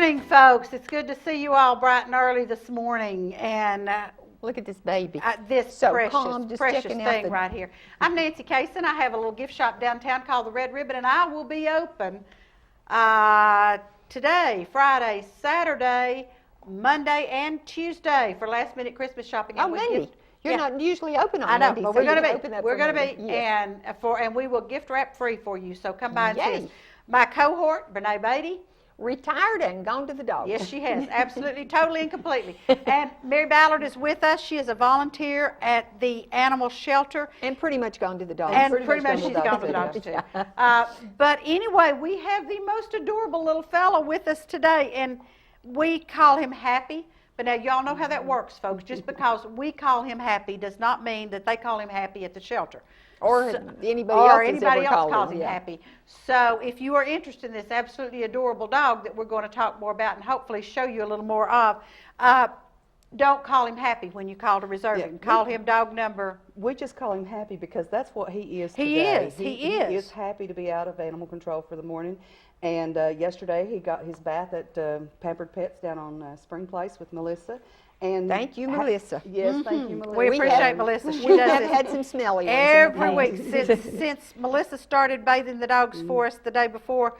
morning, folks. It's good to see you all bright and early this morning. And look at this baby. This so precious, calm, just precious checking thing out right here. I'm Nancy Cason. I have a little gift shop downtown called the Red Ribbon, and I will be open today, Friday, Saturday, Monday, and Tuesday for last-minute Christmas shopping. Oh, Monday. You're not usually open on Monday. I know, but we're going to be. We're going to be, yes. and we will gift wrap free for you. So come by and see us. My cohort, Brene Beatty, retired and gone to the dogs. Yes, she has. Absolutely, totally, and completely. And Mary Ballard is with us. She is a volunteer at the animal shelter. And pretty much gone to the dogs. And pretty much she's gone to the dogs, too. But anyway, we have the most adorable little fellow with us today, and we call him Happy. But now, y'all know how that works, folks. Just because we call him Happy does not mean that they call him Happy at the shelter. Or anybody else calls him Happy. So if you are interested in this absolutely adorable dog that we're going to talk more about and hopefully show you a little more of, don't call him Happy when you call to reserve him. Call him dog number. We just call him Happy because that's what he is today. He is. He is happy to be out of animal control for the morning. And yesterday he got his bath at Pampered Pets down on Spring Place with Melissa. And thank you, Melissa. Yes, thank you, Melissa. We appreciate Melissa. She we does have had some smelly ones every week since Melissa started bathing the dogs for us the day before.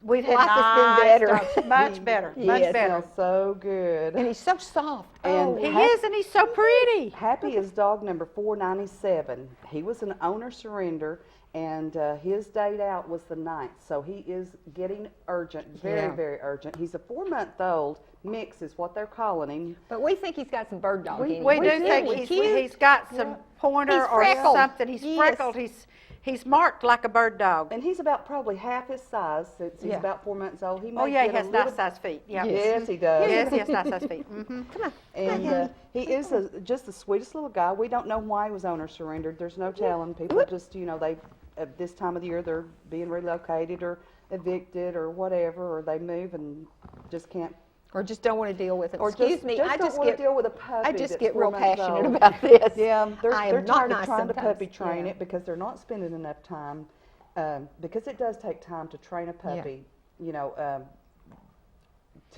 We've had life has been better. Dogs. Much better. Much better. Smells so good. And he's so soft. And he is, and he's so pretty. Happy is dog number 497. He was an owner surrender, and his date out was the 9th. So he is getting urgent, very urgent. He's a 4-month-old. Mix is what they're calling him. But we think he's got some bird dog in him. We do think he's got some pointer or something. He's freckled. He's marked like a bird dog. And he's about probably half his size since he's about 4 months old. He he has nice size feet. Yeah. Yes, he does. Yes, he has nice size feet. Come on. And he is just the sweetest little guy. We don't know why he was owner surrendered. There's no telling. People just, they at this time of the year they're being relocated or evicted or whatever, or they move and just can't. Or just don't want to deal with it. Or Excuse me, I just want to deal with a puppy. I just get real old. passionate about this. Yeah, they're tired of trying to sometimes. puppy train it because they're not spending enough time. Because it does take time to train a puppy, to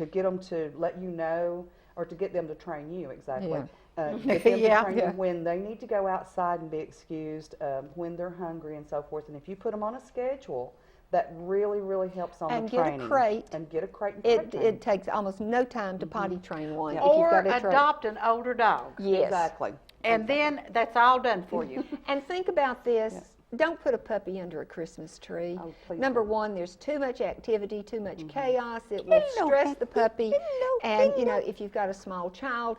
get them to let you know, or to get them to train you exactly. Get them to train you when they need to go outside and be excused, when they're hungry and so forth. And if you put them on a schedule, that really helps on the training. And get a crate. It takes almost no time to potty train one. Yeah. Or adopt an older dog. Yes. Exactly. And then that's all done for you. And think about this. Yes. Don't put a puppy under a Christmas tree. Oh, Number one, there's too much activity, too much chaos. It will stress the puppy. And, if you've got a small child,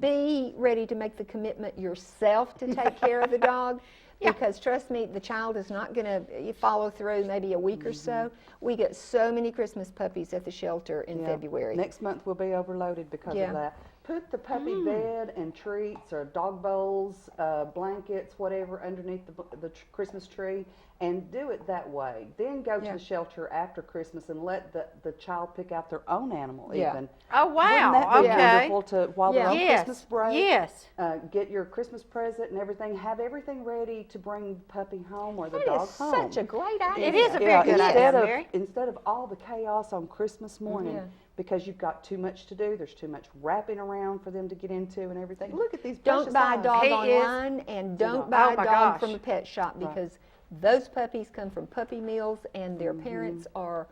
be ready to make the commitment yourself to take care of the dog. Because trust me, the child is not going to follow through maybe a week or so. We get so many Christmas puppies at the shelter in February. Next month we'll be overloaded because of that. Put the puppy bed and treats or dog bowls, blankets, whatever, underneath the Christmas tree, and do it that way. Then go to the shelter after Christmas and let the child pick out their own animal even. Oh, wow. Wouldn't that be wonderful while they're on Christmas break? Yes. Get your Christmas present and everything. Have everything ready to bring the puppy home or the dog home. Such a great idea. It is a very good idea, Mary. Instead of all the chaos on Christmas morning, because you've got too much to do, there's too much wrapping around for them to get into and everything. Look at these Don't buy a dog online, and don't buy a dog from a pet shop, because those puppies come from puppy mills and their parents are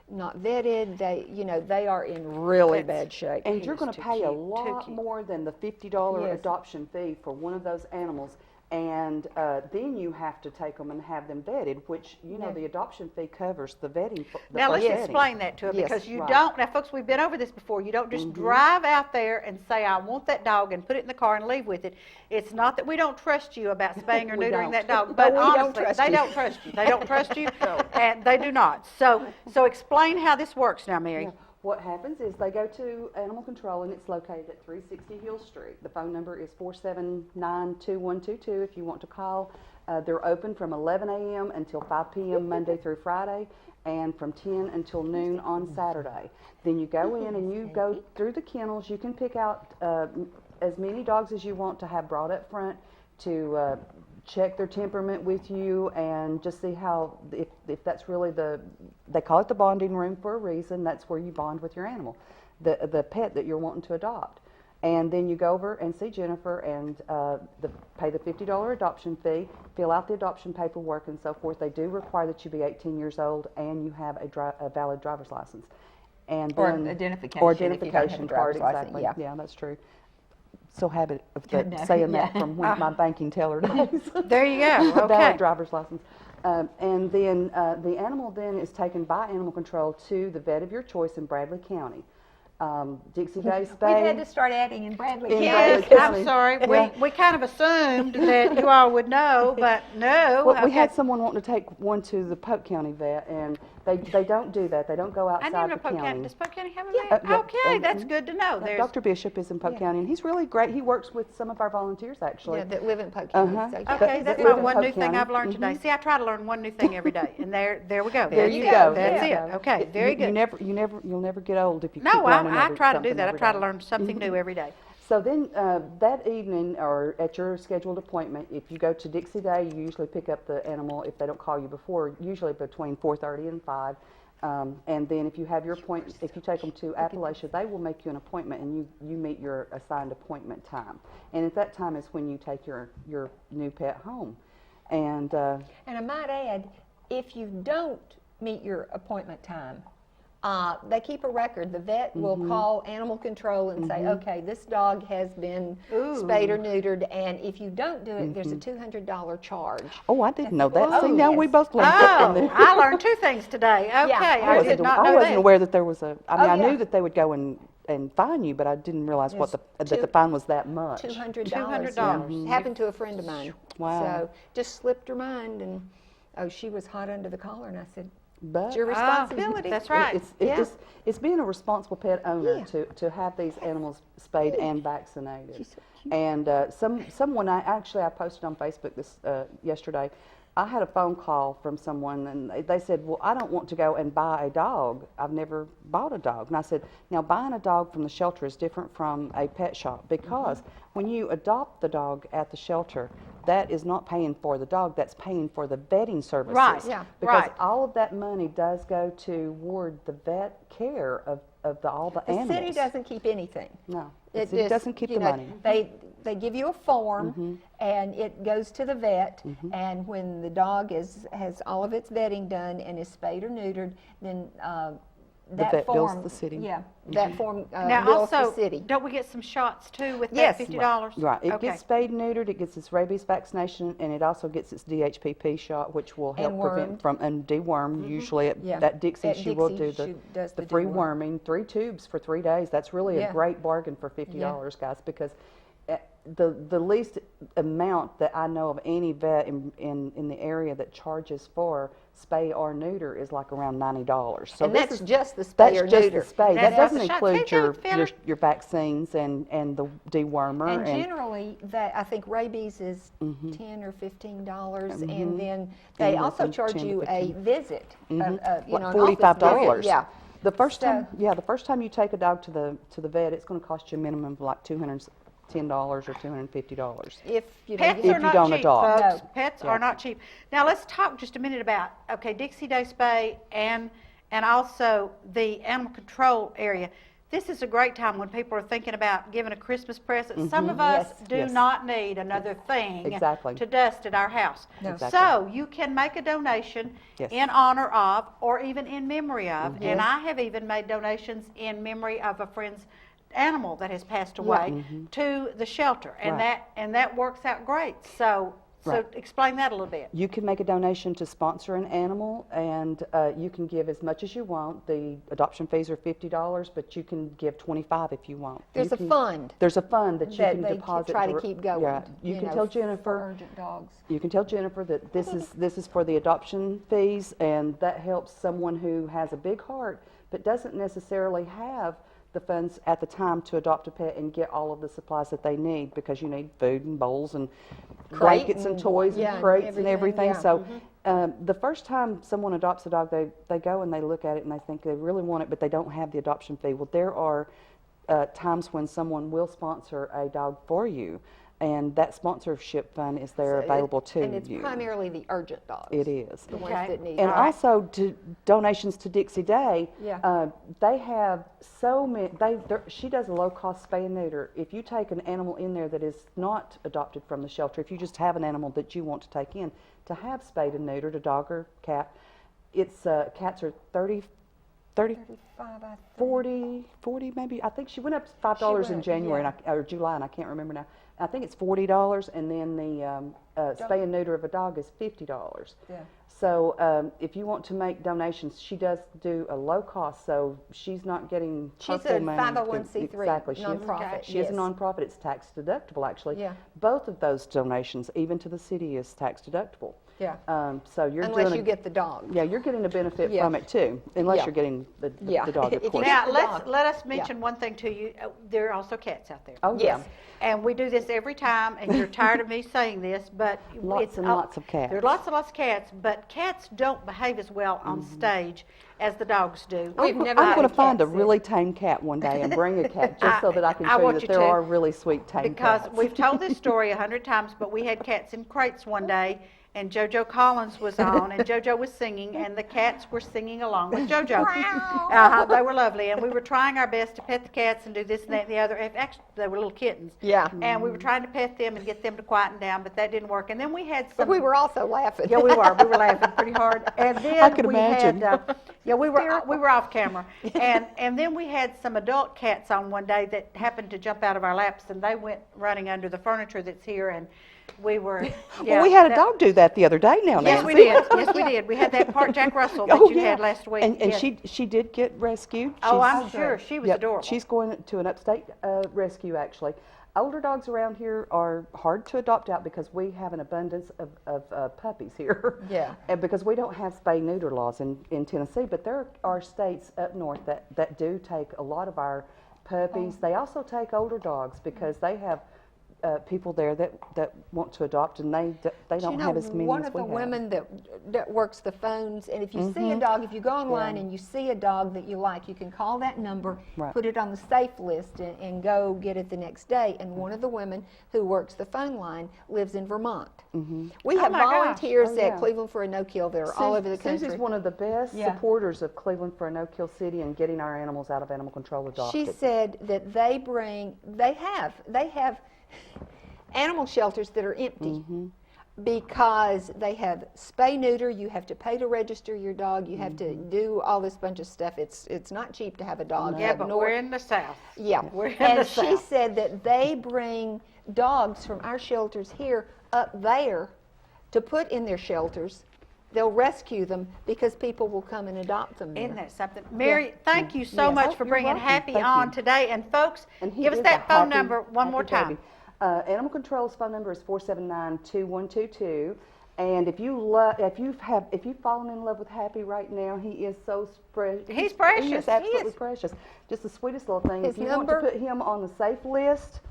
not vetted. They are in really bad shape. And you're going to pay a lot more than the $50 adoption fee for one of those animals. And then you have to take them and have them vetted, which, the adoption fee covers the vetting. Now, let's explain that to her, because you don't, now, folks, we've been over this before. You don't just drive out there and say, I want that dog, and put it in the car and leave with it. It's not that we don't trust you about spaying or neutering that dog, but honestly, they don't trust you. They don't trust you, and they do not. So explain how this works now, Mary. Yeah. What happens is they go to Animal Control, and it's located at 360 Hill Street. The phone number is 479-2122 if you want to call. They're open from 11 a.m. until 5 p.m. Monday through Friday, and from 10 until noon on Saturday. Then you go in and you go through the kennels. You can pick out as many dogs as you want to have brought up front to check their temperament with you and just see how, if that's really they call it the bonding room for a reason. That's where you bond with your animal, the pet that you're wanting to adopt. And then you go over and see Jennifer and pay the $50 adoption fee, fill out the adoption paperwork and so forth. They do require that you be 18 years old and you have a valid driver's license. And Or then, identification. or if you don't have a identification driver's card, license, exactly. yeah. Yeah, that's true. So habit of know, saying yeah. that from my banking teller days. There you go, okay. Valid driver's license. And then the animal then is taken by animal control to the vet of your choice in Bradley County. Dixie Day Spay. We've had to start adding in Bradley In County. Yes, Bradley I'm County. sorry. Yeah. We kind of assumed that you all would know, but no. Well, we okay. had someone wanting to take one to the Polk County vet, and they don't do that. They don't go I outside didn't know the Polk County. county. Does Polk County have a Yeah. vet? Yeah, Okay, that's good to know. There's Dr. Bishop is in Polk County, and he's really great. He works with some of our volunteers, actually. Yeah, that live in Polk County. Uh-huh. So, But Okay, he's that's live my in one Polk new thing County. I've learned today. See, I try to learn one new thing every day, and there we go. There you go. That's Yeah. it. Okay, very good. You'll never get old if you keep No, learning I try to do something that. I every try day. to learn something new every day. So then that evening or at your scheduled appointment, if you go to Dixie Day, you usually pick up the animal if they don't call you before, usually between 4:30 and 5. And then if you have your appointment, if you take them to Appalachia, they will make you an appointment and you meet your assigned appointment time. And at that time is when you take your new pet home. And And I might add, if you don't meet your appointment time, they keep a record. The vet will call animal control and say, okay, this dog has been spayed or neutered, and if you don't do it, there's a $200 charge. oh, I didn't know that. See, Oh, now yes. we both learned something Oh, new. I learned two things today. Okay, I did not know I wasn't that. aware that there was a. I mean, Oh, I yeah. knew that they would go and fine you, but I didn't realize Yes. that the fine was that much. $200. $200. Happened to a friend of mine. Wow. So just slipped her mind, and she was hot under the collar, and I said, But it's your responsibility. That's right. It's being a responsible pet owner Yeah. to have these animals spayed and vaccinated. She's so cute. And someone I posted on Facebook this yesterday. I had a phone call from someone, and they said, well, I don't want to go and buy a dog. I've never bought a dog. And I said, now buying a dog from the shelter is different from a pet shop, because when you adopt the dog at the shelter, that is not paying for the dog, that's paying for the vetting services. Right, yeah, Because right. all of that money does go toward the vet care of all the animals. The city doesn't keep anything. No, the It city just, doesn't keep you the know, money. They give you a form, and it goes to the vet, and when the dog has all of its vetting done and is spayed or neutered, then that vet bills form, the city. Yeah, that form Now, bills also, the city. don't we get some shots too with Yes. that $50? Right, it Okay. gets spayed and neutered, it gets its rabies vaccination, and it also gets its DHPP shot, which will help And prevent wormed. from, and deworm. Usually Yeah. at Dixie, At she will Dixie, do she does the the free deworm. worming, 3 tubes for 3 days. That's really Yeah. a great bargain for $50, guys, because the least amount that I know of any vet in the area that charges for spay or neuter is like around $90. So And this that's is just the spay that's or just neuter. the spay. That's That doesn't the shot. include See, your, Phyllis? your vaccines and the dewormer. And generally, I think rabies is $10 or $15, and then they Anywhere also from charge 10 to you a 15. visit, you know, Like an office $45. visit. Yeah. The first So- time, the first time you take a dog to the vet, it's going to cost you a minimum of like $210 or $250. If you Pets If are you not don't cheap, adopt. folks. No. Pets Yeah. are not cheap. Now let's talk just a minute about Dixie Day Spay and also the animal control area. This is a great time when people are thinking about giving a Christmas present. Some of us Yes. do Yes. not need another thing Exactly. to dust at our house. No. Exactly. So you can make a donation Yes. in honor of or even in memory of. And Yes. I have even made donations in memory of a friend's animal that has passed away to the shelter, and Right. that works out great. So Right. explain that a little bit. You can make a donation to sponsor an animal, and you can give as much as you want. The adoption fees are $50, but you can give $25 if you want. There's You a can- fund There's a fund that you that can they deposit. try to keep going. Yeah, you can know, tell for Jennifer. urgent dogs. You can tell Jennifer that this is for the adoption fees, and that helps someone who has a big heart but doesn't necessarily have the funds at the time to adopt a pet and get all of the supplies that they need, because you need food and bowls and Crate blankets and and- toys yeah, and and crates and everything, everything. yeah. So the first time someone adopts a dog, they go and they look at it and they think they really want it, but they don't have the adoption fee. Well, there are times when someone will sponsor a dog for you. And that sponsorship fund is there available to you. And it's primarily the urgent dogs. It is. The ones that need And it. also donations to Dixie Day. Yeah. They have so many. She does a low-cost spay and neuter. If you take an animal in there that is not adopted from the shelter, if you just have an animal that you want to take in, to have spayed and neutered, a dog or cat, it's cats are 30, 35, I think. 40 maybe. I think she went up to $5 in January or July, and I can't remember now. I think it's $40, and then the spay and neuter of a dog is $50. Yeah. So if you want to make donations, she does do a low cost, so she's not getting She's a full money. 501c3 Exactly. nonprofit. She is a nonprofit. It's tax deductible, actually. Yeah. Both of those donations, even to the city, is tax deductible. Yeah. So you're Unless you get the dog. Yeah, you're getting a benefit Yeah. from it too, unless Yeah. you're getting the Yeah. dog, of If you course. Now, the dog. let us mention one thing to you. There are also cats out there. Oh, Yes. And we do this every time, and you're tired of me saying this, but Lots and lots of cats. There are lots and lots of cats, but cats don't behave as well on stage as the dogs do. We've never I'm had going a to find cat a sit. really tame cat one day and bring a cat just so that I can show you want that you there to, are really sweet tame Because cats. we've told this story 100 times, but we had cats in crates one day, and JoJo Collins was on, and JoJo was singing, and the cats were singing along with JoJo. They were lovely, and we were trying our best to pet the cats and do this and that and the other. Actually, they were little kittens. Yeah. And we were trying to pet them and get them to quieten down, but that didn't work. And then we had some. But we were also laughing. Yeah, we were. We were laughing pretty hard. And then I could we imagine. had, yeah, we were off camera. And then we had some adult cats on one day that happened to jump out of our laps, and they went running under the furniture that's here, and we were. Well, we had a dog do that the other day now, Yes, Nancy. we did. Yes, we did. We had that part Jack Russell that you had last week. And Yes. she did get rescued. Oh, She's- I'm sure. She was Yep, adorable. She's going to an upstate rescue, actually. Older dogs around here are hard to adopt out because we have an abundance of puppies here. Yeah. And because we don't have spay-neuter laws in Tennessee, but there are states up north that do take a lot of our puppies. They also take older dogs because they have people there that want to adopt, and they don't have as many one as of we the have. women that works the phones, and if you see a dog, if you go online and you see a dog that you like, you can call that number, Right. put it on the safe list, and go get it the next day. And one of the women who works the phone line lives in Vermont. We have my gosh. volunteers Oh, at yeah. Cleveland for a No-Kill that are all over the country. Susie's one of the best Yeah. supporters of Cleveland for a No-Kill City and getting our animals out of animal control adopted. She said that they have animal shelters that are empty because they have spay neuter. You have to pay to register your dog. You have to do all this bunch of stuff. It's not cheap to have a dog. Yeah, up but north. we're in the South. Yeah, We're in and the she South. said that they bring dogs from our shelters here up there to put in their shelters. They'll rescue them because people will come and adopt them there. Isn't that something? Mary, thank you so Yes. much Oh, for you're bringing welcome. Happy Thank on you. today. And folks, And he give us is that a phone happy- number one more happy time. baby. Animal Control's phone number is 479-2122. And if you've fallen in love with Happy right now, he is so precious. He's precious. He is He absolutely is. precious. Just the sweetest little thing. His if you number? want to put him on the safe list,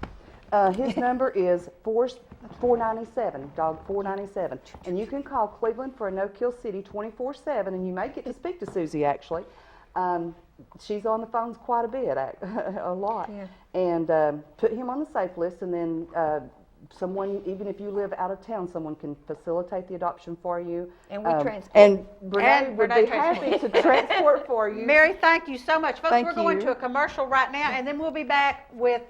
his number is 497, dog 497. And you can call Cleveland for a No-Kill City 24/7, and you may get to speak to Susie, actually. She's on the phones quite a bit, a lot. Yeah. And put him on the safe list, and then someone, even if you live out of town, someone can facilitate the adoption for you. And we transport. And Brene And would Brene be happy to transport for you. Mary, thank you so much. Folks, Thank we're going you. to a commercial right now, and then we'll be back with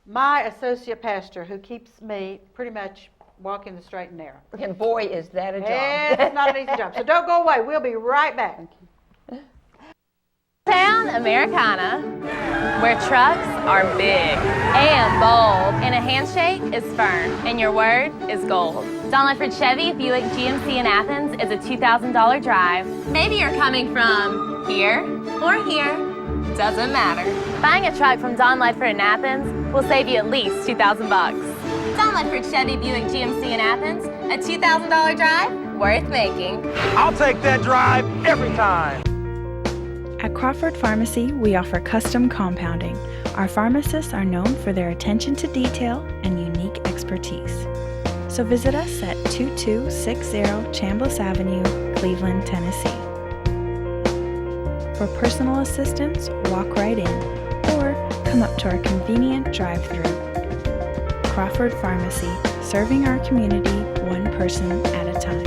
my associate pastor who keeps me pretty much walking the straight and narrow. And boy, is that a job. It's not an easy job. So don't go away. We'll be right back. Town Americana, where trucks are big and bold, and a handshake is firm, and your word is gold. Don Ledford Chevy Buick GMC in Athens is a $2,000 drive. Maybe you're coming from here or here, doesn't matter. Buying a truck from Don Ledford in Athens will save you at least $2,000 bucks. Don Ledford Chevy Buick GMC in Athens, a $2,000 drive worth making. I'll take that drive every time. At Crawford Pharmacy, we offer custom compounding. Our pharmacists are known for their attention to detail and unique expertise. So visit us at 2260 Chambliss Avenue, Cleveland, Tennessee. For personal assistance, walk right in or come up to our convenient drive-thru. Crawford Pharmacy, serving our community one person at a time.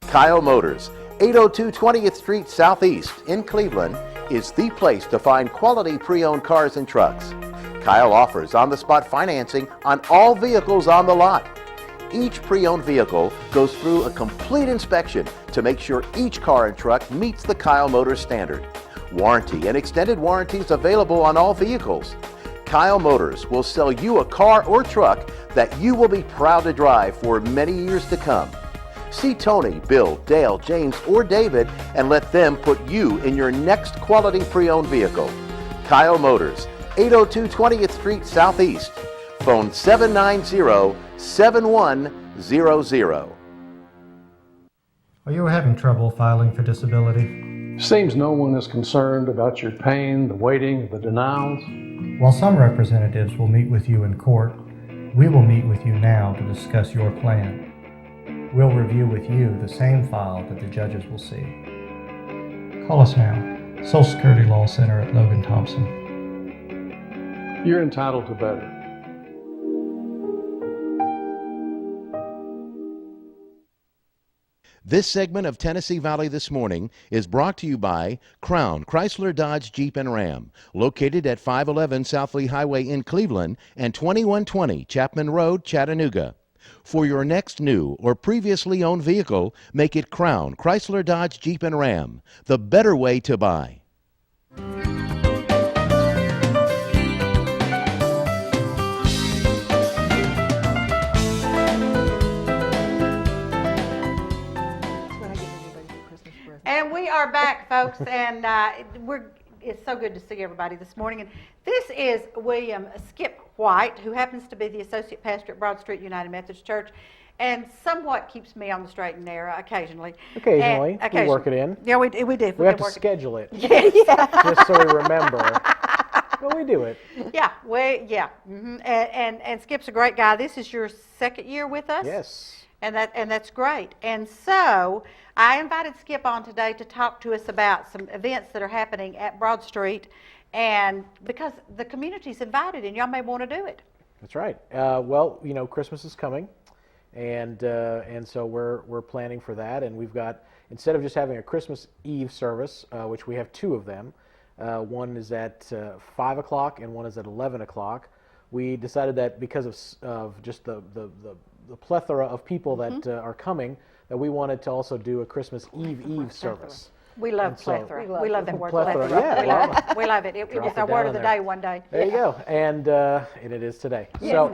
Kyle Motors, 802 20th Street Southeast in Cleveland, is the place to find quality pre-owned cars and trucks. Kyle offers on-the-spot financing on all vehicles on the lot. Each pre-owned vehicle goes through a complete inspection to make sure each car and truck meets the Kyle Motors standard. Warranty and extended warranties available on all vehicles. Kyle Motors will sell you a car or truck that you will be proud to drive for many years to come. See Tony, Bill, Dale, James, or David and let them put you in your next quality pre-owned vehicle. Kyle Motors, 802 20th Street Southeast. Phone 790-7100. Are you having trouble filing for disability? Seems no one is concerned about your pain, the waiting, the denials. While some representatives will meet with you in court, we will meet with you now to discuss your plan. We'll review with you the same file that the judges will see. Call us now. Social Security Law Center at Logan Thompson. You're entitled to better. This segment of Tennessee Valley This Morning is brought to you by Crown Chrysler Dodge Jeep and Ram, located at 511 South Lee Highway in Cleveland and 2120 Chapman Road, Chattanooga. For your next new or previously owned vehicle, make it Crown Chrysler Dodge Jeep and Ram, the better way to buy. And we are back, folks, and it's so good to see everybody this morning. And this is William Skip White, who happens to be the associate pastor at Broad Street United Methodist Church, and somewhat keeps me on the straight and narrow occasionally. Occasionally, we work it in. Yeah, we do. We have to schedule it. Yes. Just so we remember. But we do it. Yeah, mm-hmm. And Skip's a great guy. This is your second year with us? Yes. And that's great. And so I invited Skip on today to talk to us about some events that are happening at Broad Street, and because the community's invited and y'all may want to do it. That's right. Well, you know, Christmas is coming, and so we're planning for that. And we've got, instead of just having a Christmas Eve service, which we have two of them, one is at 5 o'clock and one is at 11 o'clock. We decided that because of just the plethora of people that are coming, that we wanted to also do a Christmas Eve service. We love plethora. We love that word plethora. Yeah, we love it. It was our word of the day one day. There you go, and it is today. So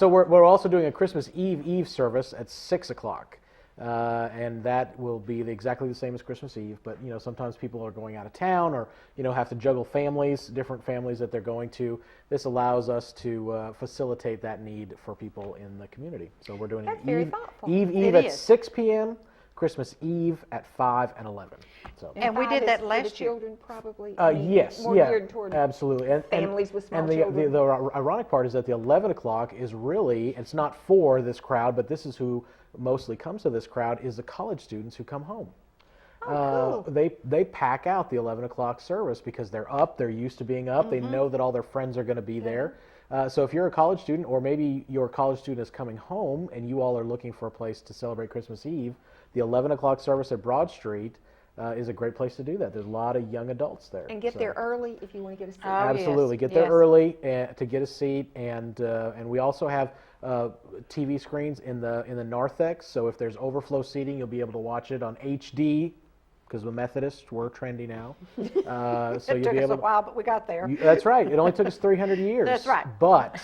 we're also doing a Christmas Eve service at 6 o'clock. And that will be exactly the same as Christmas Eve, but you know, sometimes people are going out of town or you know, have to juggle families, different families that they're going to. This allows us to facilitate that need for people in the community. So we're doing an Eve at 6 p.m., Christmas Eve at 5 and 11. So. And we did that last year. Children probably. Yes, more geared toward absolutely. And families with small children. And the ironic part is that the 11 o'clock is really, it's not for this crowd, but this is who mostly comes to this crowd, is the college students who come home. Cool. They pack out the 11 o'clock service because they're up, they're used to being up, they know that all their friends are going to be there. So if you're a college student, or maybe your college student is coming home and you all are looking for a place to celebrate Christmas Eve, the 11 o'clock service at Broad Street is a great place to do that. There's a lot of young adults there. And get there early if you want to get a seat. Absolutely, get there early to get a seat, and we also have TV screens in the narthex. So if there's overflow seating, you'll be able to watch it on HD. Because the Methodists were trendy now. So it took us a while, but we got there. That's right. It only took us 300 years. That's right. But,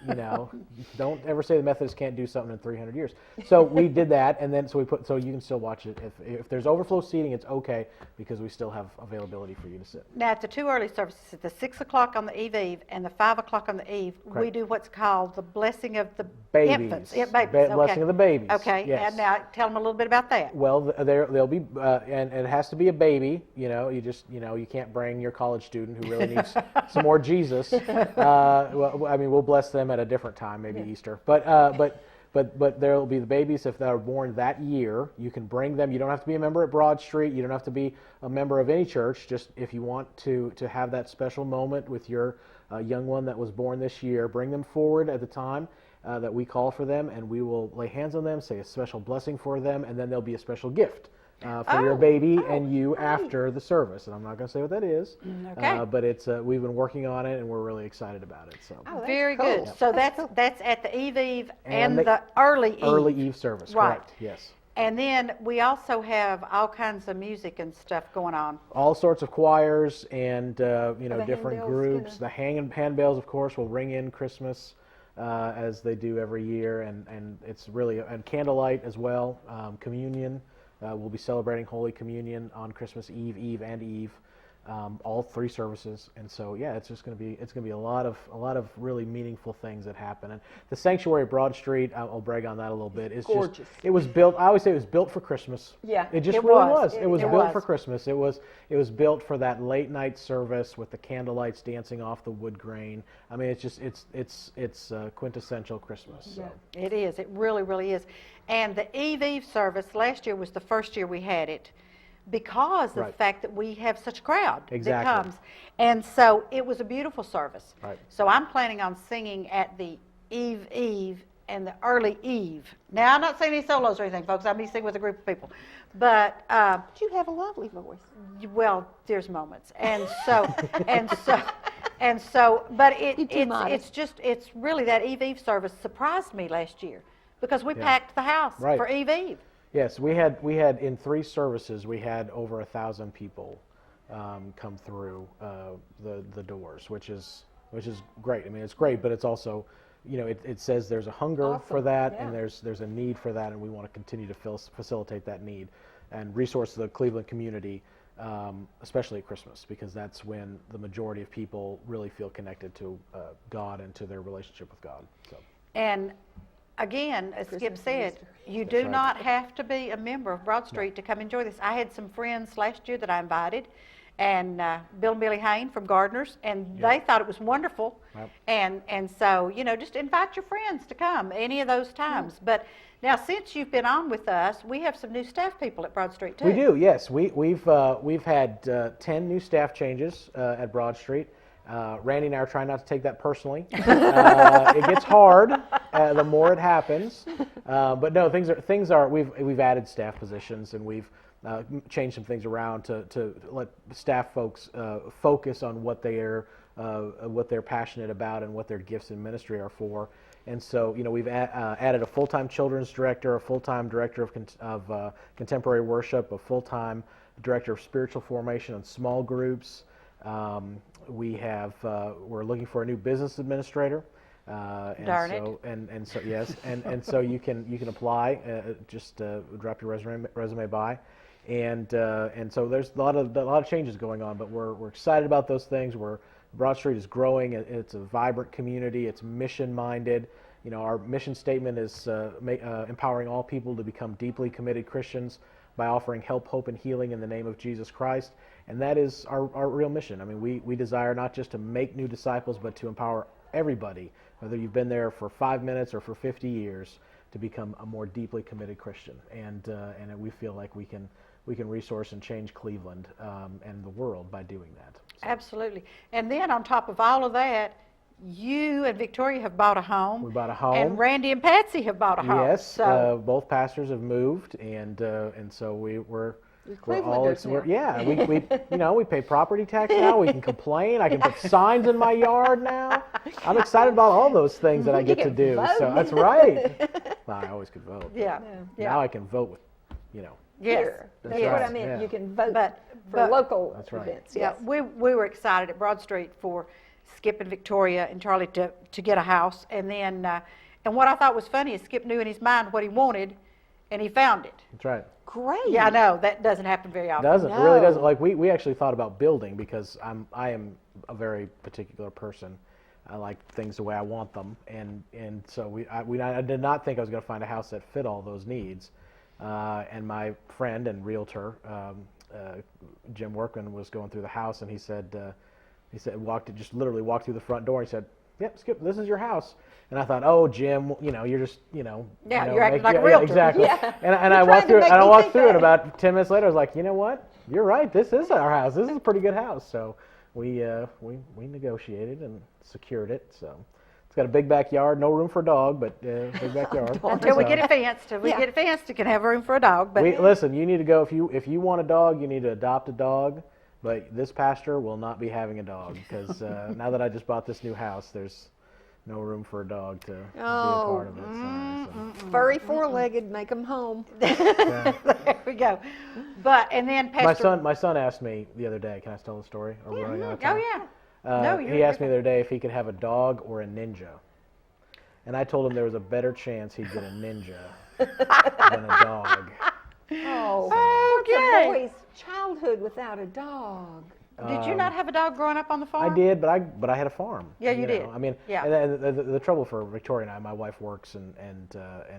you know, don't ever say the Methodists can't do something in 300 years. So we did that, and then so you can still watch it. If there's overflow seating, it's okay because we still have availability for you to sit. Now, at the two early services, at the 6 o'clock on the Eve and the 5 o'clock on the Eve, we do what's called the blessing of the infants. Blessing of the babies. Okay. Yes. And now tell them a little bit about that. Well, they'll be, and it has to be a baby. You know, you can't bring your college student who really needs some more Jesus. Well, I mean, we'll bless them at a different time, maybe Easter. But there will be the babies if they are born that year. You can bring them. You don't have to be a member at Broad Street. You don't have to be a member of any church. Just if you want to have that special moment with your a young one that was born this year, bring them forward at the time that we call for them, and we will lay hands on them, say a special blessing for them, and then there'll be a special gift for your baby and you after the service. And I'm not going to say what that is, but it's we've been working on it, and we're really excited about it. So very good. So that's at the Eve and the early Eve service, right? Correct. Yes. And then we also have all kinds of music and stuff going on. All sorts of choirs and different groups. The handbells, of course, will ring in Christmas as they do every year, and it's really and candlelight as well. Communion. We'll be celebrating Holy Communion on Christmas Eve, and Eve, all 3 services. And so, yeah, it's going to be a lot of really meaningful things that happen. And the sanctuary at Broad Street, I'll brag on that a little bit. It's gorgeous. It was built. I always say it was built for Christmas. Yeah, it really was. It was built for Christmas. It was built for that late night service with the candlelights dancing off the wood grain. I mean, it's quintessential Christmas. So. Yeah, it is. It really, really is. And the Eve service last year was the first year we had it, because of the fact that we have such a crowd that comes. And so it was a beautiful service. Right. So I'm planning on singing at the Eve and the early Eve. Now, I'm not singing any solos or anything, folks. I'll be singing with a group of people. But you have a lovely voice. Well, there's moments. And so, but it's really that Eve service surprised me last year, because we packed the house for Eve. Yes, we had in 3 services, we had over 1,000 people come through the doors, which is great. I mean, it's great, but it's also, it says there's a hunger for that, and there's a need for that, and we want to continue to facilitate that need and resource the Cleveland community, especially at Christmas, because that's when the majority of people really feel connected to God and to their relationship with God. So. And again, as Skip said, you do not have to be a member of Broad Street to come enjoy this. I had some friends last year that I invited, and Bill and Billy Hain from Gardeners, and they thought it was wonderful. Yep. And so, just invite your friends to come any of those times. But now, since you've been on with us, we have some new staff people at Broad Street too. We do, yes. We've had 10 new staff changes at Broad Street. Randy and I are trying not to take that personally. It gets hard the more it happens, but no, things are. We've added staff positions, and we've changed some things around to let staff folks focus on what they're passionate about and what their gifts in ministry are for. And so, we've added a full-time children's director, a full-time director of contemporary worship, a full-time director of spiritual formation and small groups. We're looking for a new business administrator. Darn it. And so yes, and so you can apply. Just drop your resume by, and so there's a lot of changes going on. But we're excited about those things. Broad Street is growing. It's a vibrant community. It's mission minded. Our mission statement is empowering all people to become deeply committed Christians by offering help, hope, and healing in the name of Jesus Christ. And that is our real mission. I mean, we desire not just to make new disciples, but to empower everybody, whether you've been there for 5 minutes or for 50 years, to become a more deeply committed Christian. And we feel like we can resource and change Cleveland and the world by doing that. So. Absolutely. And then on top of all of that, you and Victoria have bought a home. We bought a home. And Randy and Patsy have bought a home. Yes, so. Both pastors have moved, and so we're Clevelanders now. We pay property tax now. We can complain. I can put signs in my yard now. I'm excited about all those things that I get to do. Vote. So that's right. Well, I always could vote. Yeah. Now I can vote with, Yes. That's what I meant. Yeah. You can vote for but local That's right. events. Yeah, Yes. we were excited at Broad Street for Skip and Victoria and Charlie to get a house. And then, and what I thought was funny is Skip knew in his mind what he wanted, and he found it. That's right. Great. Yeah, I know. That doesn't happen very often. It really doesn't. Like we actually thought about building, because I am a very particular person. I like things the way I want them, and so I did not think I was going to find a house that fit all those needs. And my friend and realtor, Jim Workman, was going through the house, and he said literally walked through the front door. He said, "Yep, Skip, this is your house." And I thought, "Oh, Jim, you're just, you're acting like a realtor." Exactly. Yeah. And I walked through it, and I walked through it. About 10 minutes later, I was like, "You know what? You're right. This is our house. This is a pretty good house." So we negotiated and secured it. So it's got a big backyard, no room for a dog, but big backyard. Until we get it fenced. Till we get it fenced, it can have room for a dog. But listen, you need to go if you want a dog, you need to adopt a dog. But this pastor will not be having a dog because now that I just bought this new house, there's no room for a dog to be a part of it. So. Furry four-legged, make them home. There we go. But and then Pastor. My son asked me the other day. Can I tell the story? Are we running out of time? Oh yeah. He asked me the other day if he could have a dog or a ninja, and I told him there was a better chance he'd get a ninja than a dog. Oh, okay. What's a boy's childhood without a dog? Did you not have a dog growing up on the farm? I did, but I had a farm. Yeah, you did. I mean, and the trouble for Victoria and I, my wife works and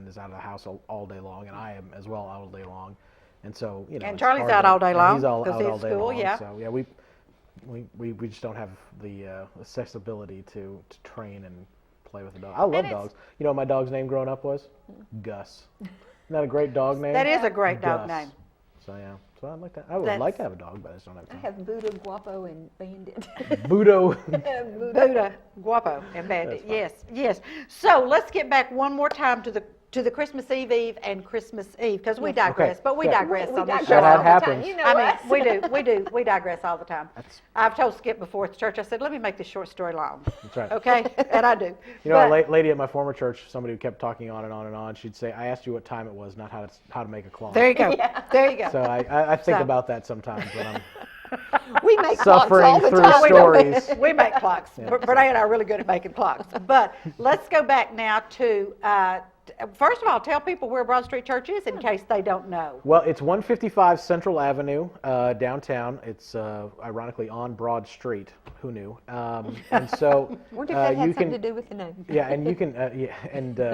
is out of the house all day long, and I am as well all day long, and so And Charlie's out all day long. He's out because he's all day school, long. yeah. So yeah, we just don't have the accessibility to train and play with a dog. I love dogs. You know what my dog's name growing up was? Gus. Isn't that a great dog name? That is a great dog Gus. name. So yeah, so I'd like to. I would like to have a dog, but I just don't have I time. have Buddha, Guapo, and Bandit. Budo. Buddha, Guapo, and Bandit. Yes. So let's get back one more time to the Christmas Eve and Christmas Eve because we digress, Okay. but we Yeah. digress We on this digress show. That all the time. happens. You know I us. mean, we digress all the time. I've told Skip before at the church, I said, let me make this short story long. That's right. Okay? And I do. You know, a lady at my former church, somebody who kept talking on and on and on, she'd say, I asked you what time it was, not how to make a clock. There you go. There you go. So I think So- about that sometimes when I'm We make clocks suffering all the through time. stories. We make clocks. Renee and I are really good at making clocks. But let's go back now to, first of all, tell people where Broad Street Church is in case they don't know. Well, it's 155 Central Avenue, downtown. It's ironically on Broad Street. Who knew? And so Wonder if that had you something can, to do with the name. yeah, and you can,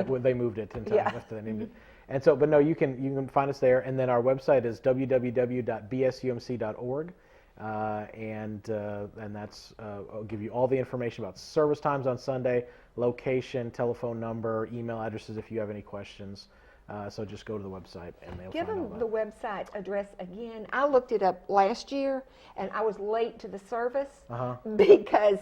well, they moved it in time after they named it. And so, but no, you can find us there. And then our website is www.bsumc.org. And that's I'll give you all the information about service times on Sunday, location, telephone number, email addresses if you have any questions. So just go to the website and they'll Give find all them that. the website address again. I looked it up last year, and I was late to the service because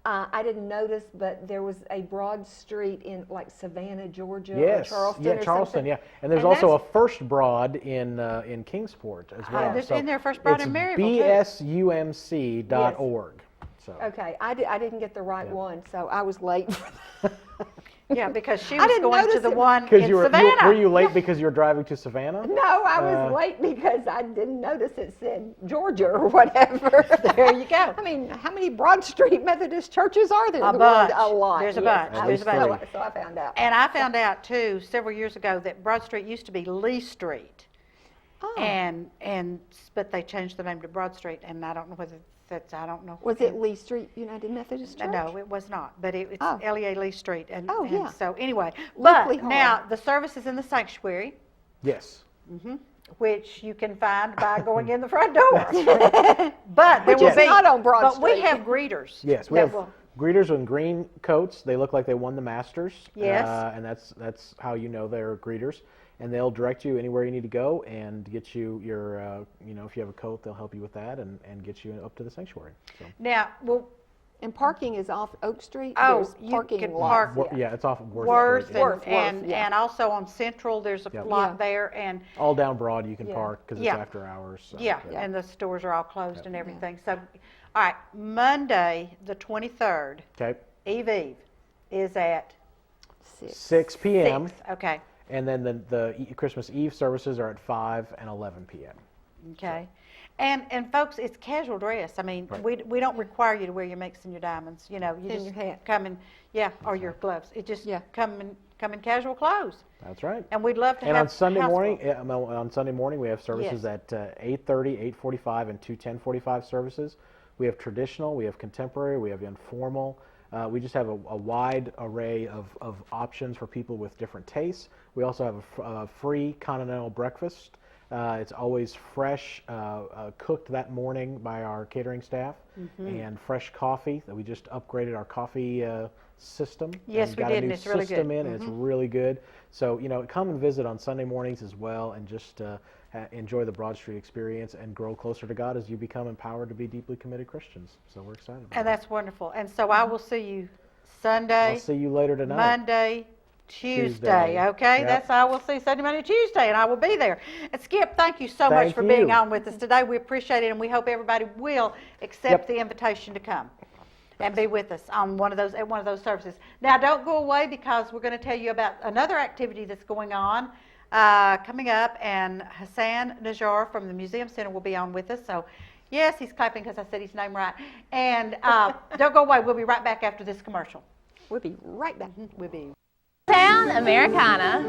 I didn't notice, but there was a Broad Street in like Savannah, Georgia, or Charleston, or Charleston, something. yeah. And there's also a First Broad in Kingsport as well. There's in there First Broad in Maryville, too. bsumc.org. So. Okay, I didn't get the right one, so I was late. Yeah, because she I was didn't going to notice the it. one in Savannah. Were you late because you were driving to Savannah? No, I was late because I didn't notice it said Georgia or whatever. There you go. I mean, how many Broad Street Methodist churches are there? A in the world? bunch. A lot. There's a yes. bunch. There's a bunch. So I found out. And I found out too several years ago that Broad Street used to be Lee Street, but they changed the name to Broad Street, and I don't know whether that's I don't know. Was it Lee Street United Methodist Church? No, it was not, but it's LEA Lee Street, and yeah. so anyway. Locally But now hard. the service is in the sanctuary, Yes. which you can find by going in the front door. But there Which will is be not on Broad But we Street. have greeters. Yes, we that have will- greeters in green coats. They look like they won the Masters. Yes. And that's how you know they're greeters. And they'll direct you anywhere you need to go and get you your, if you have a coat, they'll help you with that and get you up to the sanctuary. So. Now, well, And parking is off Oak Street? Oh, There's you parking can lots. park- Yeah, it's off of Worth Worth Street. and also on Central, there's a lot there, and All down Broad you can park because it's Yeah. after hours. So, and the stores are all closed and everything. So, all right, Monday the 23rd, Okay. Eve is at 6 p.m. 6. Okay. And then the Christmas Eve services are at 5 and 11 p.m. Okay. And folks, it's casual dress. I mean, we don't require you to wear your makes and your diamonds. You know, you And just your hat. come in, or your gloves. It just come in casual clothes. That's right. And we'd love to And have on Sunday house morning, full. on Sunday morning we have services at 8:30, 8:45, and 2 10:45 services. We have traditional, we have contemporary, we have informal. We just have a wide array of options for people with different tastes. We also have a free continental breakfast. It's always fresh, cooked that morning by our catering staff, and fresh coffee. We just upgraded our coffee system. Yes, and we got did, a new and it's really system good. in, and it's really good. So, come and visit on Sunday mornings as well, and just enjoy the Broad Street experience and grow closer to God as you become empowered to be deeply committed Christians. So we're excited about And it. that's wonderful. And so I will see you Sunday, I'll see you later tonight. Monday, Tuesday, okay? Yep. That's I will see Sunday, Monday, Tuesday, and I will be there. And Skip, thank you so much Thank for being you. on with us today. We appreciate it, and we hope everybody will accept the invitation to come and be with us on one of those services. Now, don't go away, because we're going to tell you about another activity that's going on coming up, and Hassan Najjar from the Museum Center will be on with us. So, yes, he's clapping because I said his name right. And don't go away. We'll be right back after this commercial. We'll be right back. We'll be. Town Americana,